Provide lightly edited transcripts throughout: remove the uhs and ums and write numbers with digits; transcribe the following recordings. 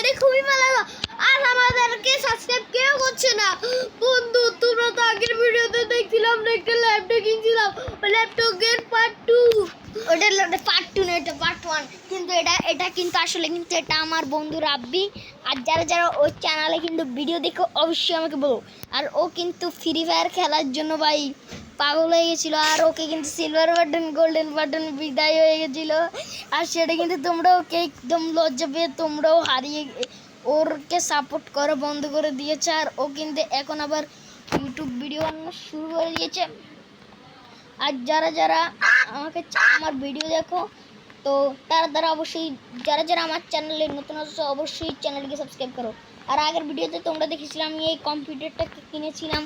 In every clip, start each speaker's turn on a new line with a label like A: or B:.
A: এটা খুবই ভালো লাগলো। আর আমাদেরকে সাবস্ক্রাইব কেউ করছে না বন্ধু। তোমরা তো আগের ভিডিওতে দেখছিলাম না একটা ল্যাপটপ কিনছিলাম, ল্যাপটপের পার্ট 2। ওটা পার্ট 2 না, এটা পার্ট 1। কিন্তু এটা কিন্তু আসলে কিন্তু এটা আমার বন্ধু রাব্বি। আর যারা যারা ওই চ্যানেলে কিন্তু ভিডিও দেখো অবশ্যই আমাকে বলো। আর ও কিন্তু ফ্রি ফায়ার খেলার জন্য ভাই পাগল হয়ে গেছিলো। আর ওকে কিন্তু সিলভার বাটন গোল্ডেন বাটন বিদায় হয়ে গেছিলো। আর সেটা কিন্তু তোমরা ওকে একদম লজ্জা পেয়ে তোমরাও হারিয়ে ওরকে সাপোর্ট করা বন্ধ করে দিয়েছে। আর ও কিন্তু এখন আবার ইউটিউব ভিডিও বানানো শুরু করে দিয়েছে। আর যারা যারা আমাকে আমার ভিডিও দেখো তো তারা অবশ্যই যারা যারা আমার চ্যানেলে নতুন আছে অবশ্যই চ্যানেলকে সাবস্ক্রাইব করো। আর আগের ভিডিওতে তোমরা দেখেছিলাম আমি এই কম্পিউটারটা কিনেছিলাম।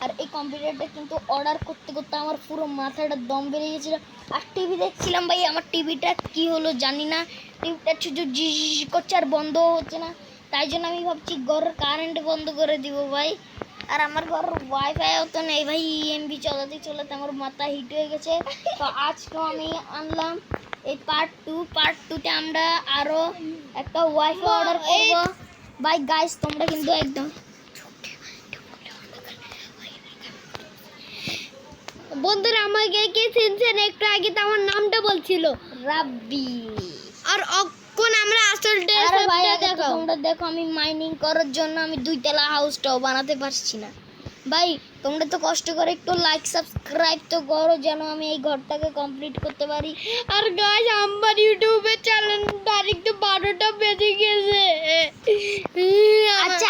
A: আর এই কম্পিউটারটা কিন্তু অর্ডার করতে করতে আমার পুরো মাথাটা দম বেড়ে গেছিলো। আর টিভি দেখছিলাম ভাই, আমার টিভিটা কী হলো জানি না, টিভিটা শুধু ঝিঝ করছে আর বন্ধ হচ্ছে না। তাই জন্য আমি ভাবছি ঘরের কারেন্ট বন্ধ করে দিব ভাই। আর আমার ঘর ওয়াইফাইও তো নেই ভাই, এমবি চালাতে চালাতে আমার মাথা হিট হয়ে গেছে। তো আজকে আমি আনলাম এই পার্ট 2তে আমরা আরও একটা ওয়াইফাই অর্ডার করবো ভাই। গাইস তোমরা কিন্তু একদম বন্ধুরা আমাকে কে চিনছেন? একটু আগে তো আমার নামটা বলছিল রাব্বি। আর অক্ষণ আমরা আসল দেখো তোমরা দেখো আমি মাইনিং করার জন্য আমি 2 তলা হাউসটাও বানাতে পারছি না ভাই। তোমরা তো কষ্ট করে একটু লাইক সাবস্ক্রাইব তো করো যেন আমি এই ঘরটাকে কমপ্লিট করতে পারি। আর গাইস আমার ইউটিউবের চ্যানেল ডাইরেক্ট 12টা বেজে গেছে। আচ্ছা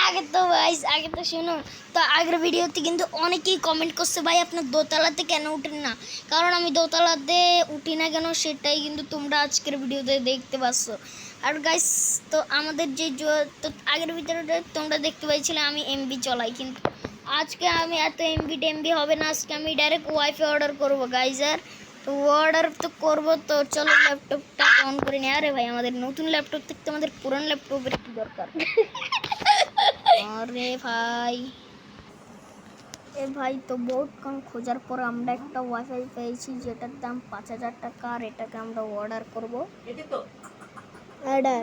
A: আগে তো শুনো। তো আগের ভিডিওতে কিন্তু অনেকেই কমেন্ট করছে ভাই আপনার দোতলাতে কেন উঠেন না। কারণ আমি দোতলাতে উঠি না কেন সেটাই কিন্তু তোমরা আজকের ভিডিওতে দেখতে পাচ্ছ। আর গাইস তো আমাদের যে তো আগের ভিডিওতে তোমরা দেখতে পাইছিলে আমি এমবি চলাই, কিন্তু আজকে আমি এত এমবি হবে না। আজকে আমি ডাইরেক্ট ওয়াইফাই অর্ডার করবো গাইজ। আর তো অর্ডার তো করবো, তো চলো ল্যাপটপটা অন করে নিই। আরে ভাই আমাদের নতুন ল্যাপটপ থেকে আমাদের পুরান ল্যাপটপের কি দরকার? আরে ভাই তো বহুতক্ষণ খোঁজার পর আমরা একটা ওয়াইফাই পেয়েছি যেটার দাম 5000 টাকা। আর এটাকে আমরা অর্ডার করবো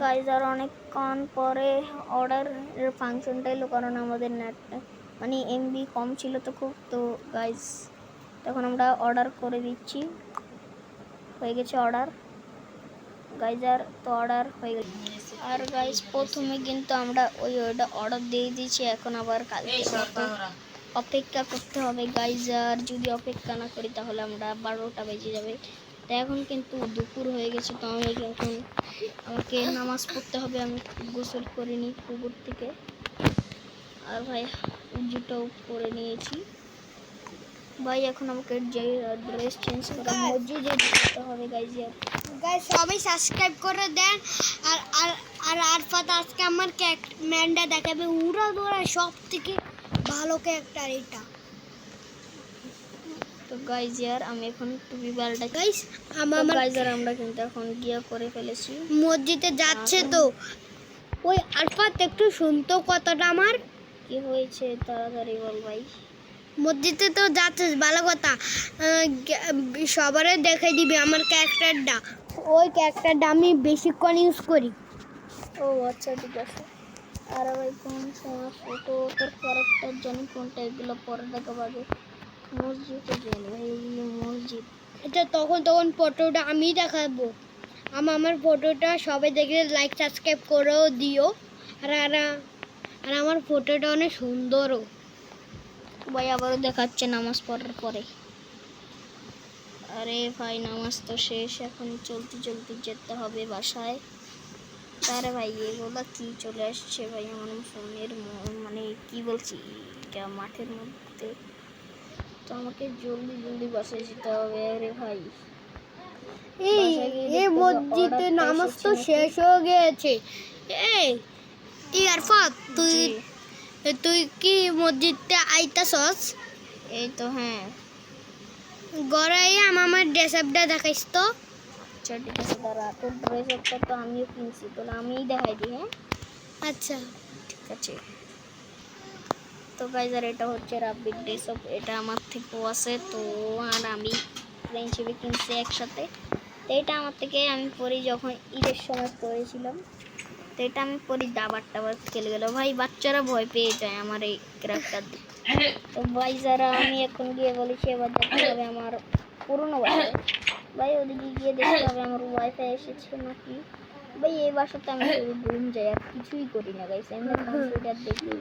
A: গাইজ। আর অনেকক্ষণ পরে অর্ডার ফাংশনটা এলো, কারণ আমাদের নেট মানে এমবি কম ছিল তো খুব। তো গাইজ তখন আমরা অর্ডার করে দিচ্ছি, হয়ে গেছে অর্ডার গাইজ। আর তো অর্ডার হয়ে গেছে। আর গাইজ প্রথমে কিন্তু আমরা ওইটা অর্ডার দিয়ে দিয়েছি। এখন আবার কালকে অপেক্ষা করতে হবে গাইজ। আর যদি অপেক্ষা না করি তাহলে আমরা 12টা বেজে যাবে। তো এখন কিন্তু দুপুর হয়ে গেছে। তো আমি এখন আমাকে নামাজ পড়তে হবে। আমি গোসল করে নিই পুকুর থেকে। আর ভাই উজুটাও করে নিয়েছি ভাই। এখন আমাকে যে ড্রেস চেঞ্জ করে মসজিদে যেতে হবে গাইজ। গাইজ সবাই সাবস্ক্রাইব করে দেন। আর আর আর আরফাত আজকে আমার ম্যানটা দেখাবে উড়া দৌড়া সব থেকে ভালো ক্যারেক্টার এটা। তো গাইজ यार আমি এখন টুপি পাল্টা গাইজ। গাইজ আর আমরা কিন্তু এখন গিয়া করে ফেলেছি, মসজিদে যাচ্ছে। তো ওই আরফাত একটু শুনতো কথাটা আমার কি হয়েছে তাড়াতাড়ি বল ভাই। মসজিদে তো যাচ্ছিস ভালো কথা, সবারে দেখাই দিবি আমার ক্যারেক্টারটা। ওই ক্যারেক্টারটা আমি বেশিক্ষণ ইউজ করি। ও আচ্ছা ঠিক আছে। আর ভাই কোন সময় ফটো তোর ক্যারেক্টার জানি কোনটা, এগুলো পরে দেখাবো। আগে মসজিদে যাই ভাই, মসজিদ এটা তখন ফটোটা আমি দেখাবো। আমার ফটোটা সবাই দেখলে লাইক সাবস্ক্রাইব করেও দিও। আর আর আমার ফটোটা অনেক সুন্দরও ভাই। আবারও দেখাচ্ছে নামাজ পড়ার পরে। আরে ভাই নামাজ তো শেষ, এখন চলতে যেতে হবে বাসায়। আরে ভাই এগুলো কি চলে আসছে ভাই আমার ফোনের মানে কি বলছি এটা মাঠের মধ্যে। তো আমাকে জলদি বাসায় যেতে হবে। আরে ভাই এই মসজিদে নামাজ তো শেষ হয়ে গেছে। এই আরফাত তুই কি মসজিদে আইতাছস? এই তো হ্যাঁ। গড়াই আমার ড্রেস আপটা দেখাইস তো। আচ্ছা ঠিক আছে দাঁড়া, তোর ড্রেস আপটা তো আমিও কিনছি, তোরা আমিই দেখাই দিই। হ্যাঁ আচ্ছা ঠিক আছে। তো গাইজ আর এটা হচ্ছে রাব্বির ড্রেস আপ, এটা আমার থেকেও আছে। তো আর আমি ফ্রেন্ডশিপে কিনছি একসাথে। তো এটা আমার থেকে আমি পরি যখন ঈদের সময় পরেছিলাম। তো এটা আমি পরি দাবার টাবার খেলে গেল ভাই, বাচ্চারা ভয় পেয়ে যায় আমার এই ক্যারেক্টার। তো ভাই যারা আমি এখন গিয়ে বলেছি এবার দেখতে হবে আমার পুরনো বাসায়। ভাই ওদিকে গিয়ে দেখতে হবে আমার ওয়াইফাই এসেছে নাকি। ভাই এই বাসাতে আমি শুধু ঘুম যাই আর কিছুই করি না গাইস, এমনি কম্পিউটার দেখি।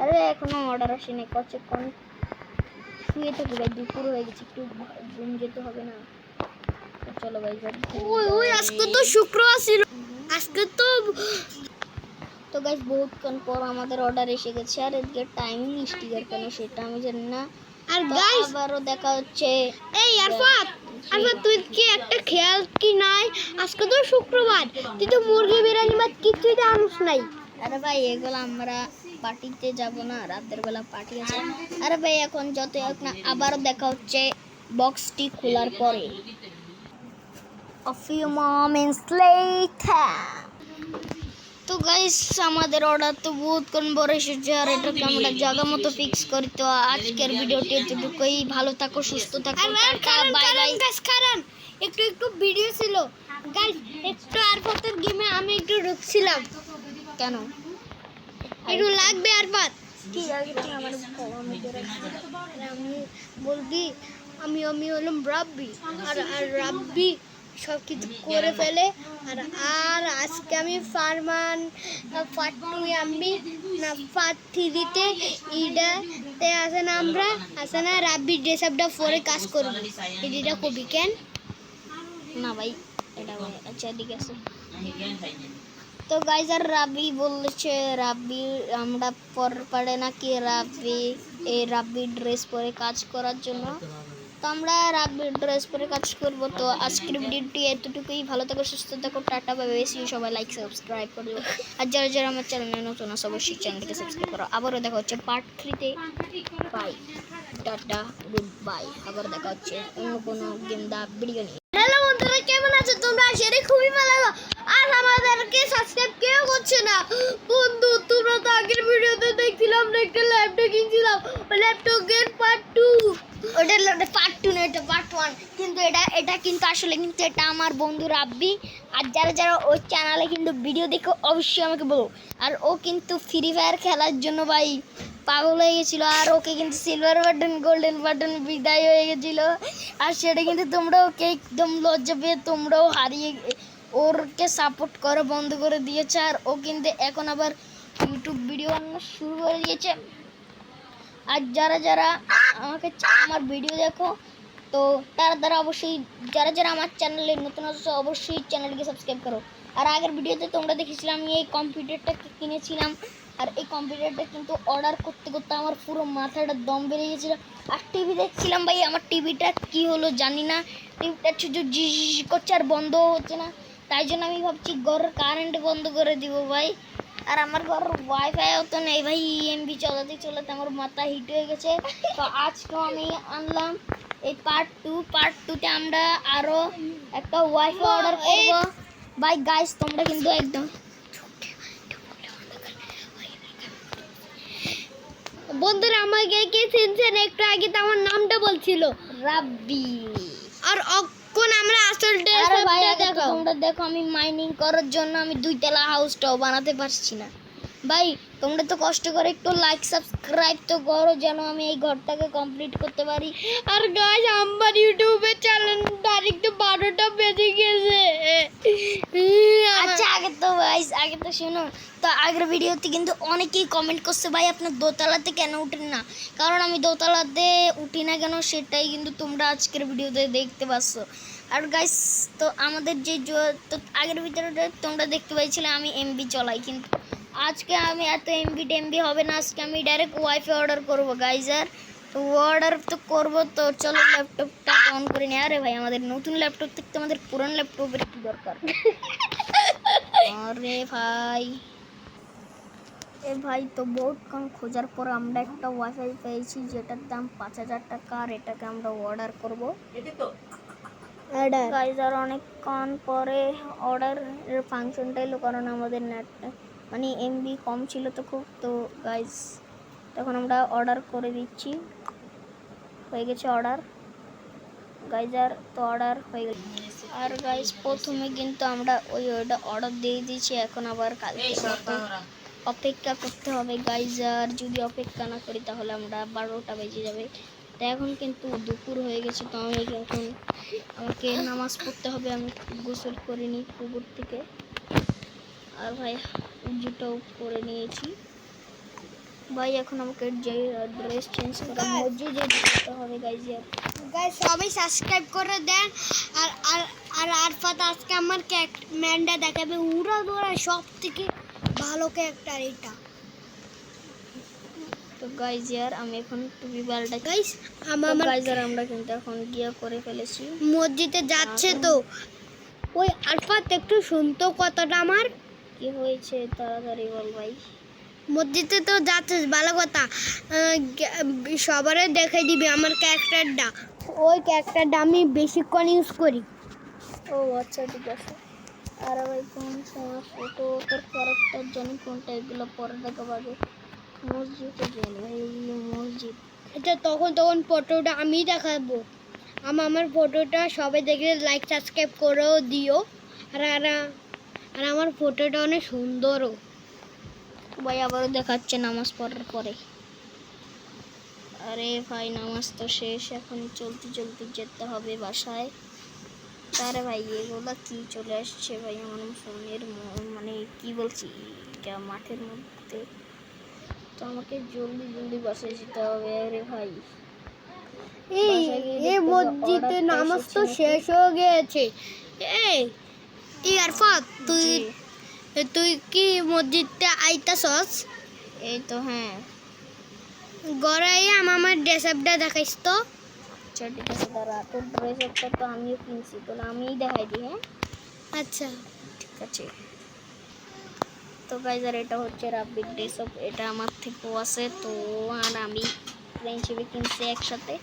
A: আরে এখনো অর্ডার আসেনি, কতক্ষণ শুয়ে থাকি ভাই, দুপুর হয়ে গেছে, একটু ঘুম যেতে হবে না। তো চলো ভাই ওই আজকে তো শুক্রবার ছিল, আজকে তো গাইস বহুতক্ষণ পর আমাদের অর্ডার এসে গেছে। আর এদিকে টাইমিং স্টিকার কেন সেটা আমি জানি না। আর গাইস আবারও দেখা হচ্ছে। এই আরফাত, আরফাত তুই কি একটা খেয়াল কি নাই, আজকে তো শুক্রবার, তুই তো মুরগি বিরিয়ানি বা কিছুই আনুস নাই। আরে ভাই এগুলো আমরা পার্টিতে যাব না, রাতের বেলা পার্টি আছে। আরে ভাই এখন যত হোক না, আবারও দেখা হচ্ছে বক্সটি খোলার পরে। A few moments later. তো গাইস আমাদের অর্ডার তো বহুতক্ষণ পরে এসেছে আর এটাকে আমরা জায়গা মতো ফিক্স করি। তো আজকের ভিডিওটি এতটুকুই, ভালো থাকো, সুস্থ থাকো, টাটা বাই বাই। কারণ একটু একটু ভিডিও ছিল গাইস, একটু আরফাতের গেমে আমি একটু ঢুকছিলাম। কেন একটু লাগবে আরফাত কি আগে আমার আমি বলবি আমি হলাম রাব্বি, আর রাব্বি সব কিছু করে ফেলে। আর আর আজকে আমি ফারমান ফাটুই আমি না ফাটিতে ইডাতে আছে না, আমরা আছে না রাব্বি ড্রেস আপটা পরে কাজ করব। এটা কবি কেন না ভাই, এটা আচ্ছা ঠিক আছে। তো গাইজ আর রাব্বি বলছে, রাব্বি আমরা পরে নাকি রাব্বি এই রাব্বি ড্রেস পরে কাজ করার জন্য। তো আমরা রাব্বির ড্রেস পরে কাজ করব। তো আজকের ভিডিওটি এতটুকুই, ভালো থাকো, সুস্থ থাকো, টাটা বাই বাই। সবাই লাইক সাবস্ক্রাইব করে দেবো, আর যারা যারা আমার চ্যানেলে নতুন আছে অবশ্যই চ্যানেলটিকে সাবস্ক্রাইব করো। আবারও দেখা হচ্ছে পার্ট 3-তে। Bye, tata, goodbye. আবার দেখা হচ্ছে অন্য কোনো গেম দা ভিডিও নিয়ে। হ্যালো বন্ধুরা, কেমন আছো তোমরা? সেটা খুবই ভালো। আর আমাদেরকে সাবস্ক্রাইব কেউ করছে না বন্ধু। তোমরা তো আগের ভিডিওতে দেখছিলাম না, একটা ল্যাপটপ কিনছিলাম, ল্যাপটপের পার্ট 2, ওটা পার্ট 2 না, এটা পার্ট 1। কিন্তু এটা কিন্তু আসলে কিন্তু এটা আমার বন্ধু রাব্বি। আর যারা যারা ওই চ্যানেলে কিন্তু ভিডিও দেখো অবশ্যই আমাকে বলো। আর ও কিন্তু ফ্রি ফায়ার খেলার জন্য ভাই পাগল হয়ে গেছিল, আর ওকে কিন্তু সিলভার বাটন গোল্ডেন বাটন বিদায় হয়ে গেছিল। আর সেটা কিন্তু তোমরা ওকে একদম লজ্জা পেয়ে তোমরাও হারিয়ে ওরকে সাপোর্ট করা বন্ধ করে দিয়েছে। আর ও কিন্তু এখন আবার ইউটিউব ভিডিও বানানো শুরু করে দিয়েছে। আর যারা যারা আমাকে আমার ভিডিও দেখো তো তারা অবশ্যই, যারা যারা আমার চ্যানেলে নতুন আছে অবশ্যই চ্যানেলটিকে সাবস্ক্রাইব করো। আর আগের ভিডিওতে তোমরা দেখেছিলাম আমি এই কম্পিউটারটা কিনেছিলাম, আর এই কম্পিউটারটা কিন্তু অর্ডার করতে করতে আমার পুরো মাথাটা দম বেড়ে গেছিল। আর টিভি দেখছিলাম ভাই, আমার টিভিটা কি হলো জানি না, টিভিটা শুধু জি করছে আর বন্ধ হচ্ছে না। তাই জন্য আমি ভাবছি ঘরের কারেন্ট বন্ধ করে দিব ভাই। আর আমার ঘরের ওয়াইফাইও তো নেই ভাই, এমবি চলাতে চলাতে আমার মাথা হিট হয়ে গেছে। তো আজকেও আমি আনলাম এই পার্ট 2তে আমরা আরও একটা ওয়াইফাই অর্ডার করব ভাই। গাইস তোমরা কিন্তু একদম বন্ধুরা আমাকে কে চিনছেন? একটু আগে তো আমার নামটা বলছিল রাব্বি। আর কোন আমরা আসলটা ভাই দেখো, তোমরা দেখো আমি মাইনিং করার জন্য আমি 2 তলা হাউসটাও বানাতে পারছি না ভাই। তোমরা তো কষ্ট করে একটু লাইক সাবস্ক্রাইব তো করো যেন আমি এই ঘরটাকে কমপ্লিট করতে পারি। আর গাইস আমার ইউটিউবে চ্যানেল ডাইরেক্ট 12টা বেজে গেছে। আচ্ছা আগে তো শোনো, তো আগের ভিডিওতে কিন্তু অনেকেই কমেন্ট করছে ভাই আপনার দোতলাতে কেন উঠেন না। কারণ আমি দোতলাতে উঠি না কেন সেটাই কিন্তু তোমরা আজকের ভিডিওতে দেখতে পাচ্ছ। আর গাইস তো আমাদের যে তো আগের ভিডিওতে তোমরা দেখতে পাইছিলে আমি এমবি চলাই, কিন্তু আজকে আমি এত এমবি হবে না, আজকে আমি ডাইরেক্ট ওয়াইফাই অর্ডার করবো গাইজ। আর তো অর্ডার তো করবো, তো চলো ল্যাপটপটা অন করে নিই। আরে ভাই আমাদের নতুন ল্যাপটপ থেকে আমাদের পুরান ল্যাপটপের কি দরকার? আরে ভাই তো বহুতক্ষণ খোঁজার পর আমরা একটা ওয়াইফাই পেয়েছি যেটার দাম 5000 টাকা। আর এটাকে আমরা অর্ডার করবো গাইজ। আর অনেকক্ষণ পরে অর্ডারের ফাংশনটা এলো, কারণ আমাদের নেট মানে এমবি কম ছিল তো খুব। তো গাইজ তখন আমরা অর্ডার করে দিচ্ছি, হয়ে গেছে অর্ডার গাইজ। আর তো অর্ডার হয়ে গেছে। আর গাইস প্রথমে কিন্তু আমরা ওইটা অর্ডার দিয়ে দিয়েছি, এখন আবার কালকে অপেক্ষা করতে হবে গাইস। আর যদি অপেক্ষা না করি তাহলে আমরা 12টা বেজে যাবে। তো এখন কিন্তু দুপুর হয়ে গেছে, তো আমি এখন আমাকে নামাজ পড়তে হবে। আমি গোসল করে নিই পুকুর থেকে। আর ভাই উজুটাও করে নিয়েছি ভাই। এখন আমাকে যে ড্রেস চেঞ্জ করে মসজিদে যেতে হবে গাইস। গাইস সবাই সাবস্ক্রাইব করে দেন। আর আর আর আরফাত আজকে আমার ক্যারেক্টারটা দেখাবে উড়া দৌড়া সব থেকে ভালো ক্যারেক্টার এটা। তো গাইস यार আমি এখন টুপি পাল্টা গাইস। আমার গাইস আর আমরা কিন্তু এখন গিয়া করে ফেলেছি, মসজিদে যাচ্ছে। তো ওই আরফাত একটু শুনতো কথাটা আমার কি হয়েছে, তাড়াতাড়ি বল ভাই। মসজিদে তো যাচ্ছিস ভালো কথা, সবারে দেখাই দিবি আমার ক্যারেক্টারটা। ওই ক্যারেক্টারটা আমি বেশিক্ষণ ইউজ করি। ও আচ্ছা ঠিক আছে। আর ভাই কোন সময় ফটো তোর ক্যারেক্টার জানি কোনটা, এগুলো পরে দেখাবো। আগে মসজিদে জানি ভাই, মসজিদ এটা তখন ফটোটা আমি দেখাবো। আমার ফটোটা সবাই দেখলে লাইক সাবস্ক্রাইব করেও দিও। আর আমার ফটোটা অনেক সুন্দরও ভাই। আবারও দেখাচ্ছে নামাজ পড়ার পরে। আরে ভাই নামাজ তো শেষ, এখন চলতে যেতে হবে বাসায়। আরে ভাই এগুলো কি চলে আসছে ভাই আমার ফোনের, মানে কি বলছি মাঠের মধ্যে। তো আমাকে জলদি বাসায় যেতে হবে। আরে ভাই এই মসজিদে নামাজ তো শেষ হয়ে গেছে। এই আরফাত তুই কি মসজিদে আইতাছস? এই তো হ্যাঁ, ঘরে আমার ড্রেস আপটা দেখাইস তো। আচ্ছা ঠিক আছে, দাঁড়া তোর ড্রেস আপটা তো আমিও কিনছি, তো আমিই দেখাই দিই। হ্যাঁ আচ্ছা ঠিক আছে। তো গাইস আর এটা হচ্ছে রাব্বির ড্রেস আপ, এটা আমার থেকেও আছে। তো আর আমি ফ্রেন্ডশিপে কিনছি একসাথে।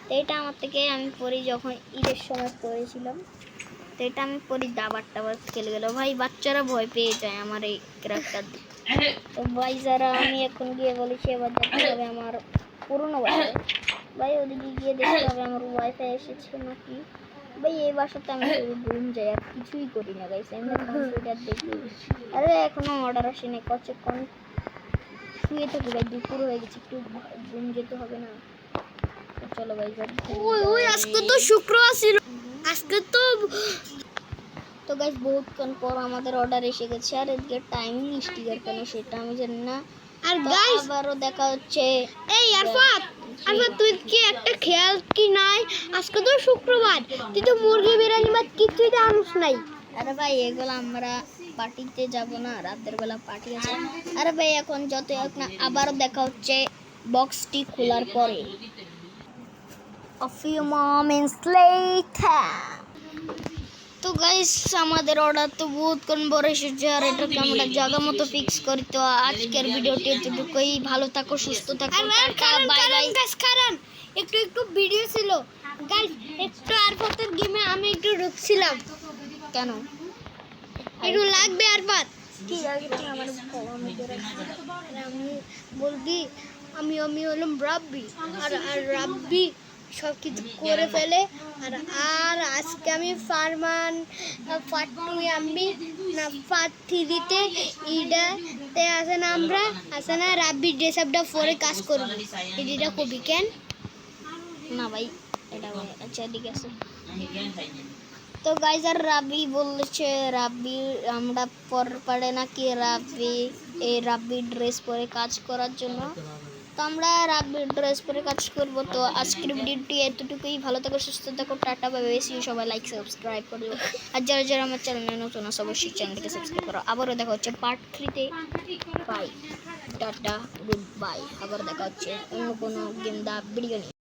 A: তো এটা আমার থেকে আমি পরি যখন ঈদের সময় পরেছিলাম। তো এটা আমি পরি দাবার খেলে গেল ভাই, বাচ্চারা ভয় পেয়ে যায় আমার এই ক্যারেক্টার দিয়ে। তো ভাই যারা আমি এখন গিয়ে বলেছি এবার দেখতে হবে আমার পুরনো বাসায়। ভাই ওদিকে গিয়ে দেখতে হবে আমার ওয়াইফাই এসেছে নাকি। ভাই এই বাসাতে আমি ঘুম যাই আর কিছুই করি না গাইস, আমি কম্পিউটার দেখি। আরে এখনো অর্ডার আসেনি, কতক্ষণ শুয়ে থাকি ভাই, দুপুর হয়ে গেছে, একটু ঘুম যেতে হবে না। চলো ভাই ওই আজকে তো শুক্রবার ছিল, আজকে তো গাইস বহুতক্ষণ পর আমাদের অর্ডার এসে গেছে। আর এদিকে টাইম স্টিকার কেন সেটা আমি জানি না। আর গাইস আবারও দেখা হচ্ছে। এই আরফাত তুই কি একটা খেয়াল কি নাই, আজকে তো শুক্রবার, তুই তো মুরগি বিরিয়ানি ভাত কিছুই তো আনুস নাই। আরে ভাই এগুলো আমরা পার্টিতে যাব না, রাতের বেলা পার্টি আছে। আরে ভাই এখন যত হোক না, আবারও দেখা হচ্ছে বক্সটি খোলার পরে। A few moments later. তো গাইস আমাদের অর্ডার তো বহুতক্ষণ পরে এসেছে, আর এটাকে আমরা জায়গা মতো ফিক্স করি। তো আজকের ভিডিওটি এতটুকুই, ভালো থাকো সুস্থ থাকো, টাটা বাই বাই। কারণ একটু ভিডিও ছিল গাইস, একটু আরফাতের গেমে আমি একটু ঢুকছিলাম। কেন একটু লাগবে আরফাত কি আগে তুই আমার আমি বলবি আমি হলাম রাব্বি। আর রাব্বি সব কিছু করে ফেলে। আর আজকে আমি ফারমান পার্ট 2 আমি না পার্ট 3 ইডাতে আছে না, আমরা আছে না রাব্বি ড্রেস আপটা পরে কাজ করব। এটা কবি কেন না ভাই, এটা আচ্ছা ঠিক আছে। তো গাইস আর রাব্বি বলছে রাব্বি আমরা পারে নাকি রাব্বি ড্রেস পরে কাজ করার জন্য। তো আমরা রাব্বির ড্রেস পরে কাজ করবো। তো আজকের ভিডিওটি এতটুকুই, ভালো থাকো সুস্থ থাকো, টাটা বাই বাই। সবাই লাইক সাবস্ক্রাইব করে দিও। আর যারা আমার চ্যানেলে নতুন আছে অবশ্যই চ্যানেলটিকে সাবস্ক্রাইব করো। আবারও দেখা হচ্ছে পার্ট 3-তে। Bye tata goodbye. আবার দেখা হচ্ছে অন্য কোনো গেম দা ভিডিও নিয়ে।